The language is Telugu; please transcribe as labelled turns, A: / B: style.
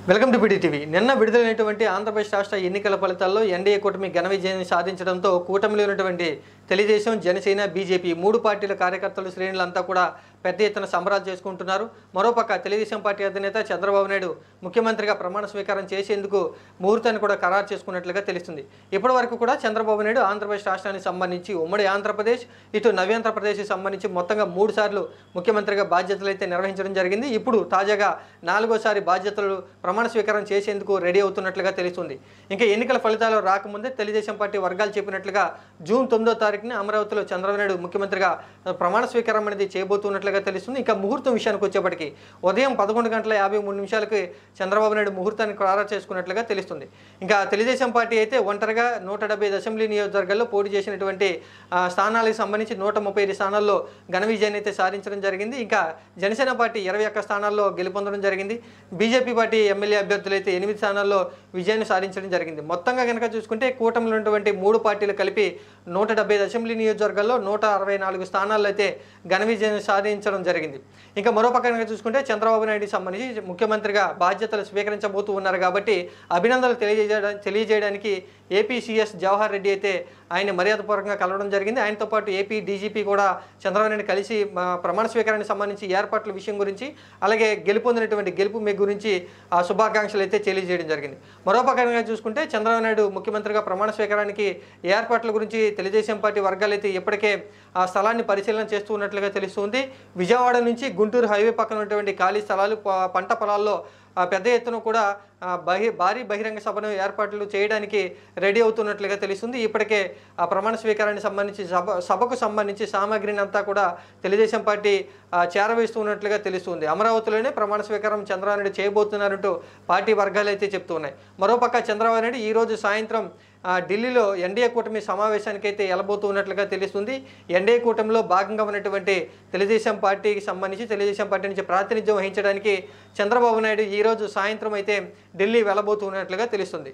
A: Welcome to PDTV. నిన్న విడుదలైనటువంటి ఆంధ్రప్రదేశ్ రాష్ట్ర ఎన్నికల ఫలితాల్లో ఎన్డీఏ కూటమి ఘన విజయాన్ని సాధించడంతో కూటమిలో ఉన్నటువంటి తెలుగుదేశం, జనసేన, బీజేపీ మూడు పార్టీల కార్యకర్తలు, శ్రేణులంతా కూడా పెద్ద ఎత్తున సంబరాలు చేసుకుంటున్నారు. మరోపక్క తెలుగుదేశం పార్టీ అధినేత చంద్రబాబు నాయుడు ముఖ్యమంత్రిగా ప్రమాణ స్వీకారం చేసేందుకు ముహూర్తాన్ని కూడా ఖరారు చేసుకున్నట్లుగా తెలుస్తుంది. ఇప్పటి వరకు కూడా చంద్రబాబు నాయుడు ఆంధ్రప్రదేశ్ రాష్ట్రానికి సంబంధించి ఉమ్మడి ఆంధ్రప్రదేశ్, ఇటు నవ్యాంధ్రప్రదేశ్కి సంబంధించి మొత్తంగా 3 సార్లు ముఖ్యమంత్రిగా బాధ్యతలు అయితే నిర్వహించడం జరిగింది. ఇప్పుడు తాజాగా 4వసారి బాధ్యతలు ప్రమాణ స్వీకారం చేసేందుకు రెడీ అవుతున్నట్లుగా తెలుస్తుంది. ఇంకా ఎన్నికల ఫలితాలు రాకముందే తెలుగుదేశం పార్టీ వర్గాలు చెప్పినట్లుగా జూన్ 9వ తారీఖున అమరావతిలో చంద్రబాబు నాయుడు ముఖ్యమంత్రిగా ప్రమాణ స్వీకారం అనేది చేయబోతున్నట్లుగా తెలుస్తుంది. ఇంకా ముహూర్తం విషయానికి వచ్చేప్పటికి ఉదయం 11:53 చంద్రబాబు నాయుడు ముహూర్తాన్ని ఖరారు చేసుకున్నట్లుగా తెలుస్తుంది. ఇంకా తెలుగుదేశం పార్టీ అయితే ఒంటరిగా 175 అసెంబ్లీ నియోజకవర్గాల్లో పోటీ చేసినటువంటి స్థానాలకు సంబంధించి 135 స్థానాల్లో ఘన విజయాన్ని అయితే సాధించడం జరిగింది. ఇంకా జనసేన పార్టీ 21 స్థానాల్లో గెలుపొందడం జరిగింది. బీజేపీ పార్టీ ఎమ్మెల్యే అభ్యర్థులు అయితే 8 స్థానాల్లో విజయాన్ని సాధించడం జరిగింది. మొత్తంగా కనుక చూసుకుంటే కూటమిలో ఉన్నటువంటి 3 పార్టీలు కలిపి 175 అసెంబ్లీ నియోజకవర్గాల్లో 164 స్థానాల్లో అయితే ఘన విజయాన్ని సాధించడం జరిగింది. ఇంకా మరోపక్క కనుక చూసుకుంటే చంద్రబాబు నాయుడుకి సంబంధించి ముఖ్యమంత్రిగా బాధ్యతలు స్వీకరించబోతూ ఉన్నారు కాబట్టి అభినందనలు తెలియజేయడానికి ఏపీ సీఎస్ జవహర్ రెడ్డి అయితే ఆయన మర్యాదపూర్వకంగా కలవడం జరిగింది. ఆయనతో పాటు ఏపీ డీజీపీ కూడా చంద్రబాబు నాయుడు కలిసి ప్రమాణ స్వీకారానికి సంబంధించి ఏర్పాట్ల విషయం గురించి, అలాగే గెలుపొందినటువంటి గెలుపు మీ గురించి శుభాకాంక్షలు అయితే తెలియజేయడం జరిగింది. మరోపక్కగా చూసుకుంటే చంద్రబాబు నాయుడు ముఖ్యమంత్రిగా ప్రమాణ స్వీకారానికి ఏర్పాట్ల గురించి తెలుగుదేశం పార్టీ వర్గాలు అయితే ఇప్పటికే ఆ స్థలాన్ని పరిశీలన చేస్తూ ఉన్నట్లుగా తెలుస్తుంది. విజయవాడ నుంచి గుంటూరు హైవే పక్కన ఉన్నటువంటి ఖాళీ స్థలాలు, పంట పొలాల్లో పెద్ద ఎత్తున కూడా భారీ బహిరంగ సభను ఏర్పాట్లు చేయడానికి రెడీ అవుతున్నట్లుగా తెలుస్తుంది. ఇప్పటికే ఆ ప్రమాణ స్వీకారానికి సంబంధించి సభకు సంబంధించి సామాగ్రిని అంతా కూడా తెలుగుదేశం పార్టీ చేరవేస్తున్నట్లుగా తెలుస్తుంది. అమరావతిలోనే ప్రమాణ స్వీకారం చంద్రబాబు నాయుడు చేయబోతున్నారంటూ పార్టీ వర్గాలు అయితే చెప్తున్నాయి. మరోపక్క చంద్రబాబు నాయుడు ఈరోజు సాయంత్రం ఢిల్లీలో ఎన్డీఏ కూటమి సమావేశానికి అయితే వెళ్ళబోతున్నట్లుగా తెలుస్తుంది. ఎన్డీఏ కూటమిలో భాగంగా ఉన్నటువంటి తెలుగుదేశం పార్టీకి సంబంధించి తెలుగుదేశం పార్టీ నుంచి ప్రాతినిధ్యం వహించడానికి చంద్రబాబు నాయుడు ఈరోజు సాయంత్రం అయితే ఢిల్లీ వెళ్ళబోతున్నట్లుగా తెలుస్తుంది.